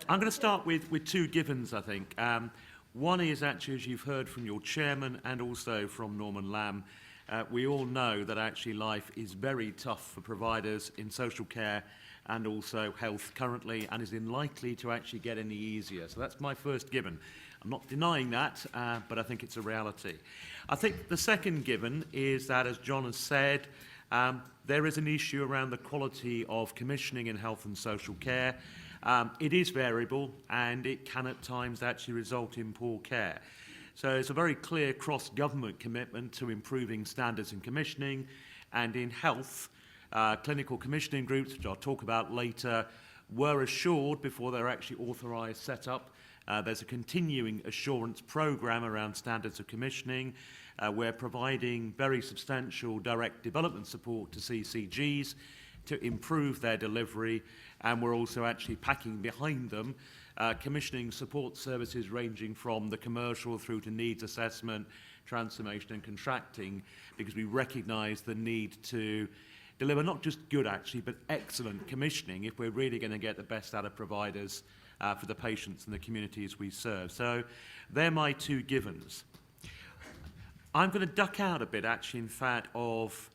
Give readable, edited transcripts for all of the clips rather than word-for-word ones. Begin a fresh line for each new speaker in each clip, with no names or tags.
I'm going to start with two givens, I think. One is actually, as you've heard from your chairman and also from Norman Lamb, we all know that actually life is very tough for providers in social care and also health currently, and is unlikely to actually get any easier. So that's my first given. I'm not denying that, but I think it's a reality. I think the second given is that, as John has said, there is an issue around the quality of commissioning in health and social care. It is variable, and it can at times actually result in poor care. So it's a very clear cross-government commitment to improving standards in commissioning, and in health, clinical commissioning groups, which I'll talk about later, were assured before they're actually authorised set up. There's a continuing assurance programme around standards of commissioning. We're providing very substantial direct development support to CCGs to improve their delivery, and we're also actually packing behind them commissioning support services ranging from the commercial through to needs assessment, transformation and contracting, because we recognise the need to deliver not just good actually, but excellent commissioning if we're really going to get the best out of providers for the patients and the communities we serve. So they're my two givens. I'm going to duck out a bit actually, in fact, of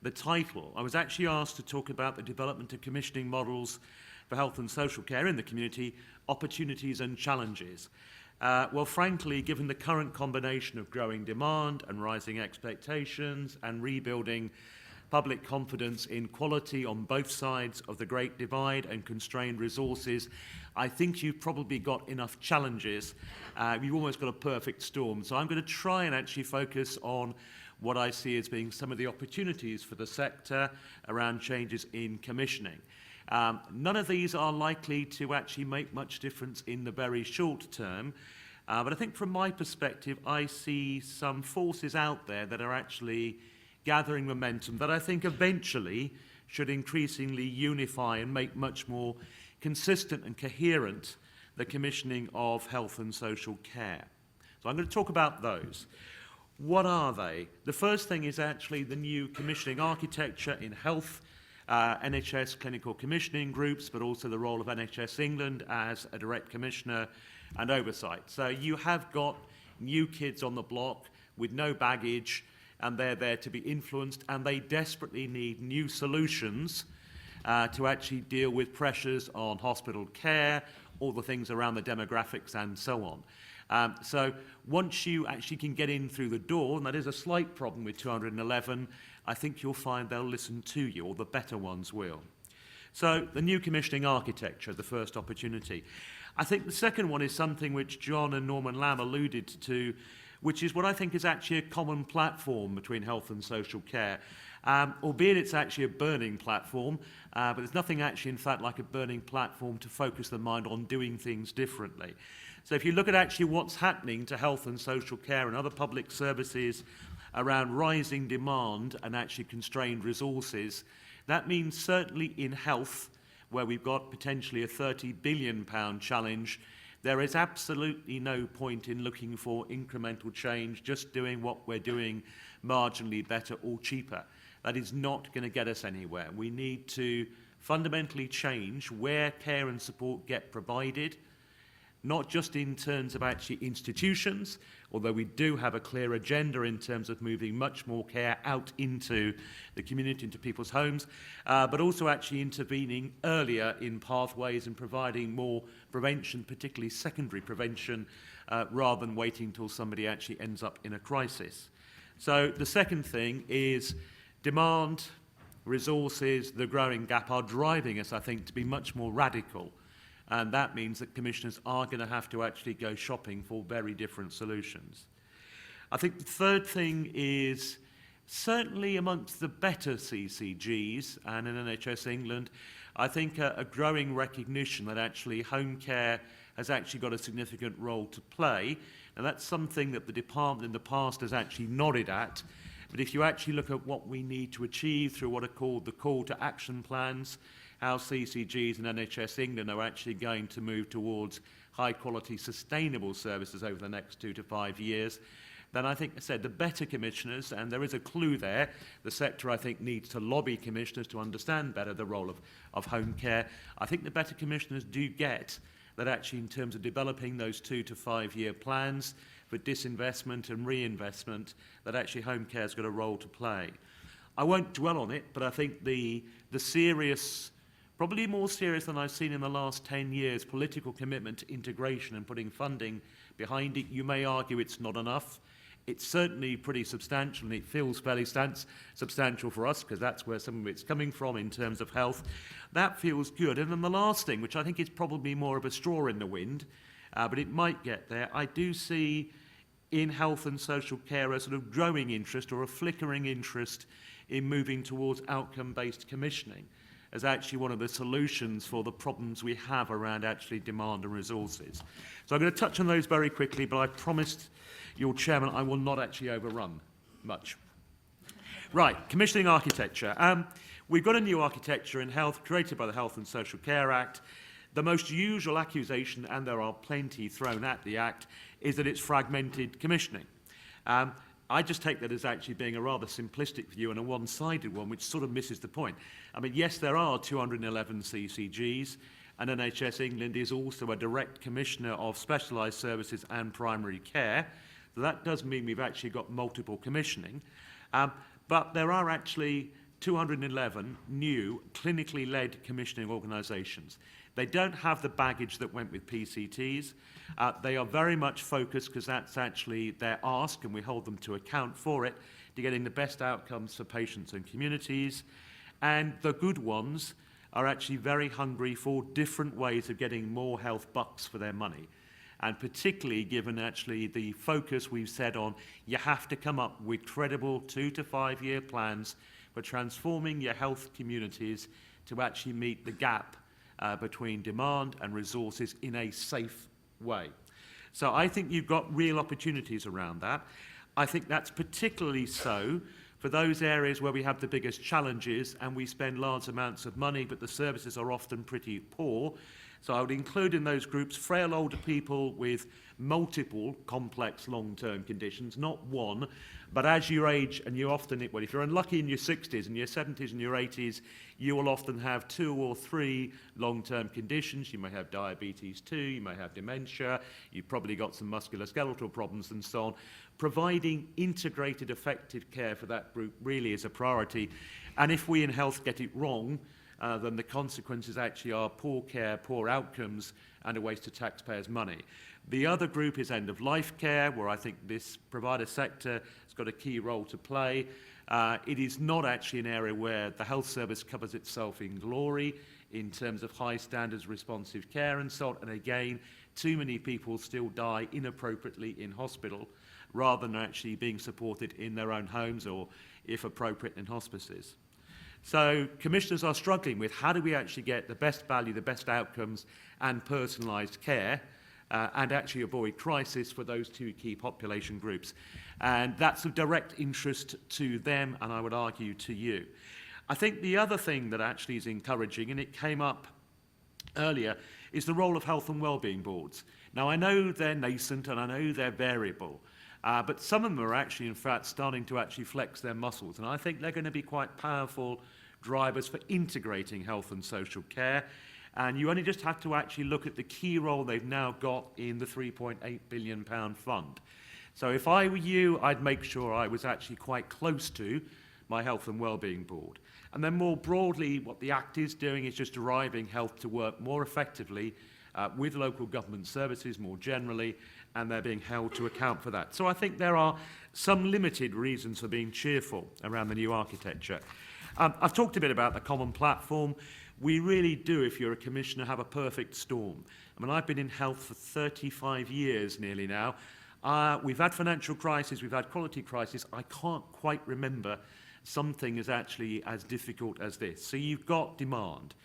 the title. I was actually asked to talk about the development of commissioning models for health and social care in the community, opportunities and challenges. Well, frankly, given the current combination of growing demand and rising expectations and rebuilding public confidence in quality on both sides of the Great Divide and constrained resources, I think you've probably got enough challenges. You've almost got a perfect storm. So I'm going to try and actually focus on what I see as being some of the opportunities for the sector around changes in commissioning. None of these are likely to actually make much difference in the very short term, but I think from my perspective, I see some forces out there that are actually gathering momentum that I think eventually should increasingly unify and make much more consistent and coherent the commissioning of health and social care. So I'm going to talk about those. What are they? The first thing is actually the new commissioning architecture in health, NHS clinical commissioning groups, but also the role of NHS England as a direct commissioner and oversight. So you have got new kids on the block with no baggage, and they're there to be influenced, and they desperately need new solutions to actually deal with pressures on hospital care, all the things around the demographics and so on. So once you actually can get in through the door, and that is a slight problem with 211, I think you'll find they'll listen to you, or the better ones will. So the new commissioning architecture, the first opportunity. I think the second one is something which John and Norman Lamb alluded to, which is what I think is actually a common platform between health and social care. Albeit it's actually a burning platform, but there's nothing actually, in fact, like a burning platform to focus the mind on doing things differently. So if you look at actually what's happening to health and social care and other public services around rising demand and actually constrained resources, that means certainly in health, where we've got potentially a £30 billion challenge, there is absolutely no point in looking for incremental change, just doing what we're doing marginally better or cheaper. That is not going to get us anywhere. We need to fundamentally change where care and support get provided, not just in terms of actually institutions, although we do have a clear agenda in terms of moving much more care out into the community, into people's homes, but also actually intervening earlier in pathways and providing more prevention, particularly secondary prevention, rather than waiting until somebody actually ends up in a crisis. So the second thing is demand, resources, the growing gap are driving us, I think, to be much more radical. And that means that commissioners are going to have to actually go shopping for very different solutions. I think the third thing is certainly amongst the better CCGs and in NHS England, I think a growing recognition that actually home care has actually got a significant role to play. And that's something that the department in the past has actually nodded at. But if you actually look at what we need to achieve through what are called the call to action plans, how CCGs and NHS England are actually going to move towards high-quality, sustainable services over the next 2 to 5 years, then I think, I said, the better commissioners, and there is a clue there, the sector, I think, needs to lobby commissioners to understand better the role of home care. I think the better commissioners do get that actually in terms of developing those 2 to 5 year plans for disinvestment and reinvestment, that actually Homecare's got a role to play. I won't dwell on it, but I think the serious, probably more serious than I've seen in the last 10 years, political commitment to integration and putting funding behind it. You may argue it's not enough. It's certainly pretty substantial, and it feels fairly substantial for us because that's where some of it's coming from in terms of health. That feels good. And then the last thing, which I think is probably more of a straw in the wind, but it might get there, I do see in health and social care a sort of growing interest or a flickering interest in moving towards outcome-based commissioning as actually one of the solutions for the problems we have around actually demand and resources. So I'm going to touch on those very quickly, but I promised your chairman I will not actually overrun much. Right, commissioning architecture. We've got a new architecture in health created by the Health and Social Care Act. The most usual accusation, and there are plenty thrown at the Act, is that it's fragmented commissioning. I just take that as actually being a rather simplistic view and a one-sided one, which sort of misses the point. I mean, yes, there are 211 CCGs, and NHS England is also a direct commissioner of specialised services and primary care. So that does mean we've actually got multiple commissioning. But there are actually 211 new clinically led commissioning organisations. They don't have the baggage that went with PCTs. They are very much focused, because that's actually their ask, and we hold them to account for it, to getting the best outcomes for patients and communities. And the good ones are actually very hungry for different ways of getting more health bucks for their money. And particularly given actually the focus we've said on, you have to come up with credible 2 to 5 year plans for transforming your health communities to actually meet the gap between demand and resources in a safe way. So I think you've got real opportunities around that. I think that's particularly so for those areas where we have the biggest challenges and we spend large amounts of money, but the services are often pretty poor. So I would include in those groups frail older people with multiple complex long-term conditions, not one, but as you age, and you often, well, if you're unlucky in your 60s and your 70s and your 80s, you will often have 2 or 3 long-term conditions. You may have diabetes too, you may have dementia, you've probably got some musculoskeletal problems and so on. Providing integrated, effective care for that group really is a priority. And if we in health get it wrong, then the consequences actually are poor care, poor outcomes, and a waste of taxpayers' money. The other group is end-of-life care, where I think this provider sector has got a key role to play. It is not actually an area where the health service covers itself in glory in terms of high standards, responsive care and so on. And again, too many people still die inappropriately in hospital rather than actually being supported in their own homes or, if appropriate, in hospices. So commissioners are struggling with how do we actually get the best value, the best outcomes and personalised care and actually avoid crisis for those 2 key population groups. And that's of direct interest to them, and I would argue to you. I think the other thing that actually is encouraging, and it came up earlier, is the role of health and wellbeing boards. Now, I know they're nascent and I know they're variable, but some of them are actually, in fact, starting to actually flex their muscles, and I think they're going to be quite powerful drivers for integrating health and social care. And you only just have to actually look at the key role they've now got in the £3.8 billion fund. So if I were you, I'd make sure I was actually quite close to my health and wellbeing board. And then more broadly, what the Act is doing is just driving health to work more effectively with local government services more generally, and they're being held to account for that. So I think there are some limited reasons for being cheerful around the new architecture. I've talked a bit about the common platform. We really do, if you're a commissioner, have a perfect storm. I mean, I've been in health for 35 years nearly now. We've had financial crisis, we've had quality crisis. I can't quite remember something as actually as difficult as this. So you've got demand.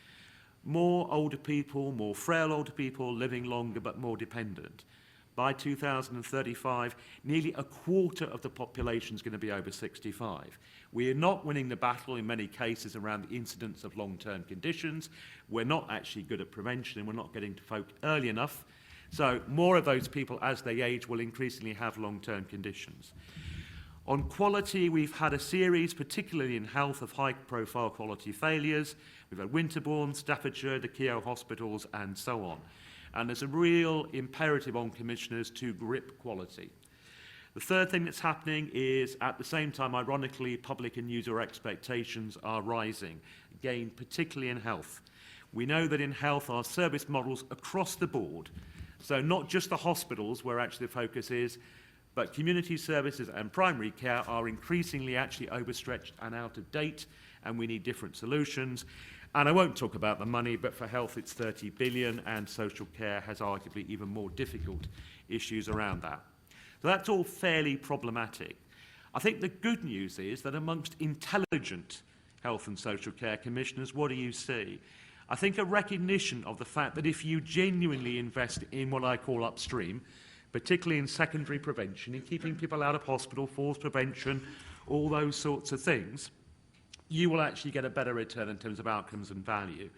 More older people, more frail older people living longer but more dependent. By 2035, nearly a quarter of the population is going to be over 65. We are not winning the battle in many cases around the incidence of long-term conditions. We're not actually good at prevention, and we're not getting to folk early enough. So more of those people, as they age, will increasingly have long-term conditions. On quality, we've had a series, particularly in health, of high-profile quality failures. We've had Winterbourne, Staffordshire, the Keogh hospitals, and so on. And there's a real imperative on commissioners to grip quality. The third thing that's happening is, at the same time, ironically, public and user expectations are rising, again, particularly in health. We know that in health, our service models across the board, so not just the hospitals where actually the focus is, but community services and primary care are increasingly actually overstretched and out of date, and we need different solutions. And I won't talk about the money, but for health it's 30 billion, and social care has arguably even more difficult issues around that. So that's all fairly problematic. I think the good news is that amongst intelligent health and social care commissioners, what do you see? I think a recognition of the fact that if you genuinely invest in what I call upstream, particularly in secondary prevention, in keeping people out of hospital, falls prevention, all those sorts of things, you will actually get a better return in terms of outcomes and value.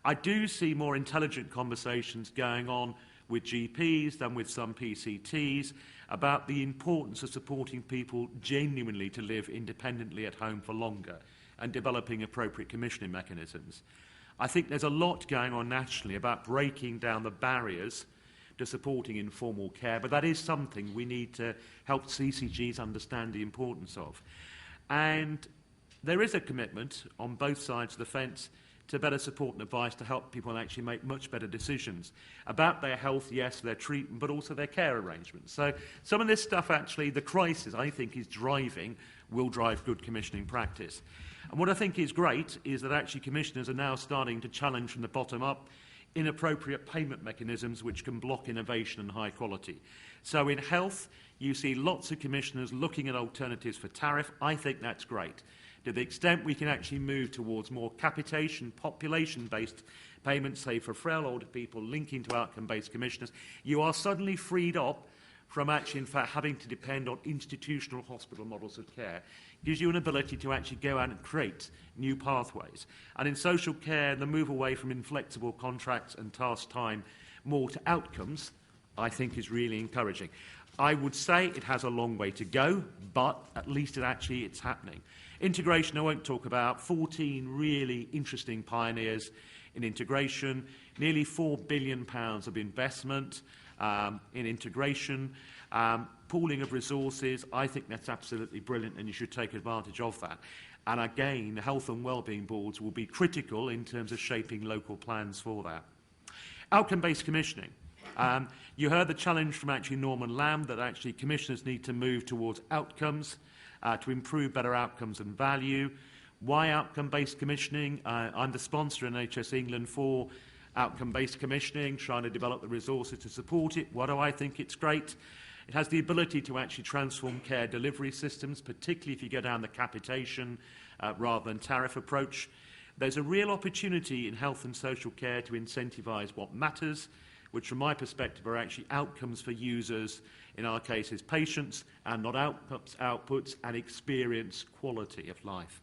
I do see more intelligent conversations going on with GPs than with some PCTs about the importance of supporting people genuinely to live independently at home for longer and developing appropriate commissioning mechanisms. I think there's a lot going on nationally about breaking down the barriers to supporting informal care, but that is something we need to help CCGs understand the importance of. And there is a commitment on both sides of the fence to better support and advice to help people actually make much better decisions about their health, yes, their treatment, but also their care arrangements. So some of this stuff actually, the crisis, I think, is driving, will drive good commissioning practice. And what I think is great is that actually commissioners are now starting to challenge from the bottom up inappropriate payment mechanisms which can block innovation and high quality. So in health, you see lots of commissioners looking at alternatives for tariff. I think that's great. To the extent we can actually move towards more capitation, population-based payments, say for frail older people, linking to outcome-based commissioners, you are suddenly freed up from actually, in fact, having to depend on institutional hospital models of care. It gives you an ability to actually go out and create new pathways. And in social care, the move away from inflexible contracts and task time more to outcomes, I think, is really encouraging. I would say it has a long way to go, but at least it's happening. Integration, I won't talk about. 14 really interesting pioneers in integration, nearly £4 billion of investment in integration, pooling of resources. I think that's absolutely brilliant, and you should take advantage of that. And again, the health and wellbeing boards will be critical in terms of shaping local plans for that. Outcome-based commissioning. You heard the challenge from actually Norman Lamb that actually commissioners need to move towards outcomes to improve better outcomes and value. Why outcome-based commissioning? I'm the sponsor in NHS England for outcome-based commissioning, trying to develop the resources to support it. Why do I think it's great? It has the ability to actually transform care delivery systems, particularly if you go down the capitation rather than tariff approach. There's a real opportunity in health and social care to incentivise what matters, which from my perspective are actually outcomes for users, in our case is patients, and not outputs, and experience quality of life.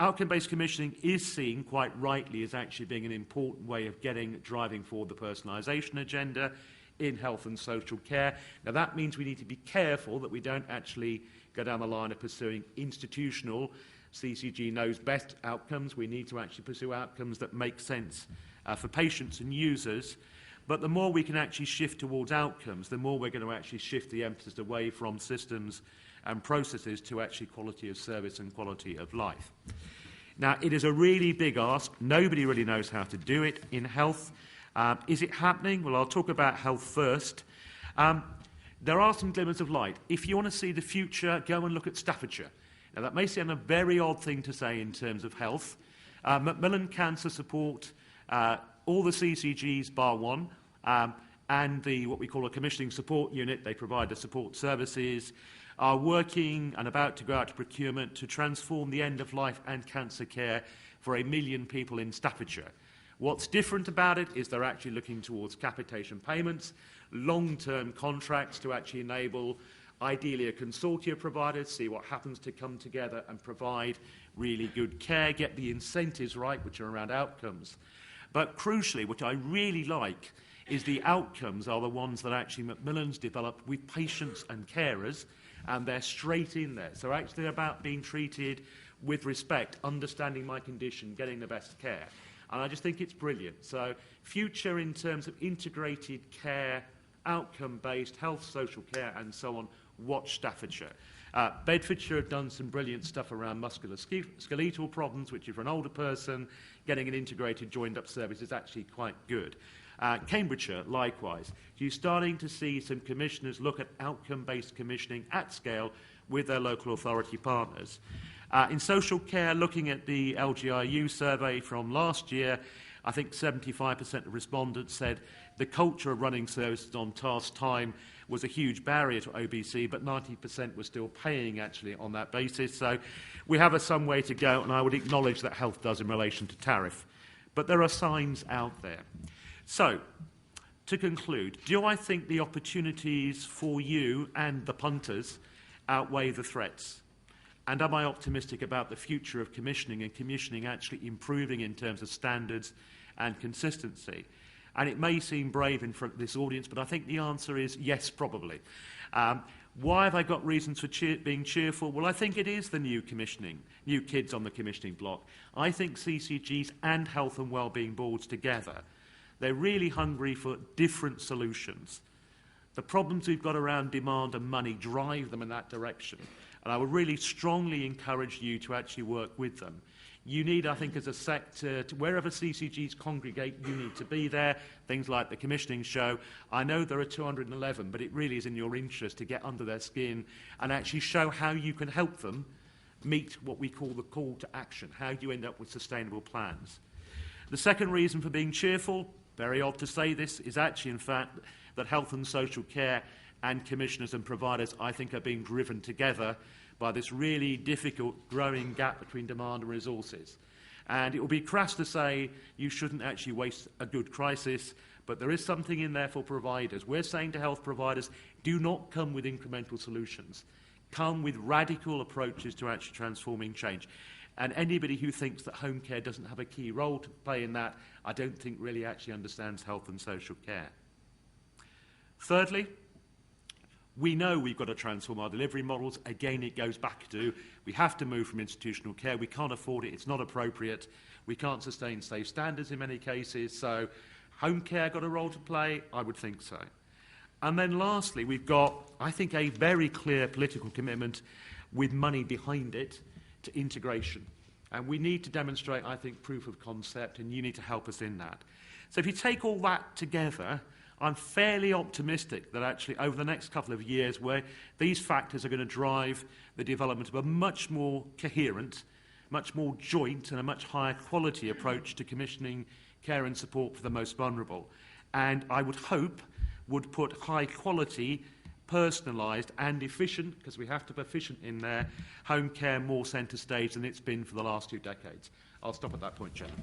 Outcome-based commissioning is seen quite rightly as actually being an important way of driving forward the personalisation agenda in health and social care. Now that means we need to be careful that we don't actually go down the line of pursuing institutional CCG knows best outcomes. We need to actually pursue outcomes that make sense for patients and users. But the more we can actually shift towards outcomes, the more we're going to actually shift the emphasis away from systems and processes to actually quality of service and quality of life. Now, it is a really big ask. Nobody really knows how to do it in health. Is it happening? Well, I'll talk about health first. There are some glimmers of light. If you want to see the future, go and look at Staffordshire. Now, that may sound a very odd thing to say in terms of health. Macmillan Cancer Support, all the CCGs bar one, and what we call a commissioning support unit, they provide the support services, are working and about to go out to procurement to transform the end-of-life and cancer care for 1 million people in Staffordshire. What's different about it is they're actually looking towards capitation payments, long-term contracts to actually enable, ideally, a consortia provider to see what happens to come together and provide really good care, get the incentives right, which are around outcomes. But crucially, what I really like is the outcomes are the ones that actually Macmillan's developed with patients and carers, and they're straight in there. So actually about being treated with respect, understanding my condition, getting the best care. And I just think it's brilliant. So future in terms of integrated care, outcome-based health, social care and so on, watch Staffordshire. Bedfordshire have done some brilliant stuff around musculoskeletal problems, which for an older person, getting an integrated joined-up service is actually quite good. Cambridgeshire, likewise. You're starting to see some commissioners look at outcome-based commissioning at scale with their local authority partners. In social care, looking at the LGIU survey from last year, I think 75% of respondents said the culture of running services on task time was a huge barrier to OBC, but 90% were still paying actually on that basis. So we have some way to go, and I would acknowledge that health does in relation to tariff. But there are signs out there. So, to conclude, do I think the opportunities for you and the punters outweigh the threats? And am I optimistic about the future of commissioning and commissioning actually improving in terms of standards and consistency? And it may seem brave in front of this audience, but I think the answer is yes, probably. Why have I got reasons for being cheerful? Well, I think it is the new kids on the commissioning block. I think CCGs and health and wellbeing boards together, they're really hungry for different solutions. The problems we've got around demand and money drive them in that direction. And I would really strongly encourage you to actually work with them. You need, I think, as a sector, wherever CCGs congregate, you need to be there. Things like the commissioning show. I know there are 211, but it really is in your interest to get under their skin and actually show how you can help them meet what we call the call to action, how you end up with sustainable plans. The second reason for being cheerful, very odd to say this, is actually, in fact, that health and social care and commissioners and providers, I think, are being driven together by this really difficult growing gap between demand and resources. And it will be crass to say you shouldn't actually waste a good crisis, but there is something in there for providers. We're saying to health providers, do not come with incremental solutions. Come with radical approaches to actually transforming change. And anybody who thinks that home care doesn't have a key role to play in that, I don't think really actually understands health and social care. Thirdly, we know we've got to transform our delivery models. Again, it goes back to we have to move from institutional care. We can't afford it. It's not appropriate. We can't sustain safe standards in many cases. So home care got a role to play? I would think so. And then lastly, we've got, I think, a very clear political commitment with money behind it to integration. And we need to demonstrate, I think, proof of concept, and you need to help us in that. So if you take all that together, I'm fairly optimistic that actually over the next couple of years where these factors are going to drive the development of a much more coherent, much more joint and a much higher quality approach to commissioning care and support for the most vulnerable. And I would hope would put high quality, personalised and efficient, because we have to be efficient in there, home care more centre stage than it's been for the last 2 decades. I'll stop at that point, Chairman.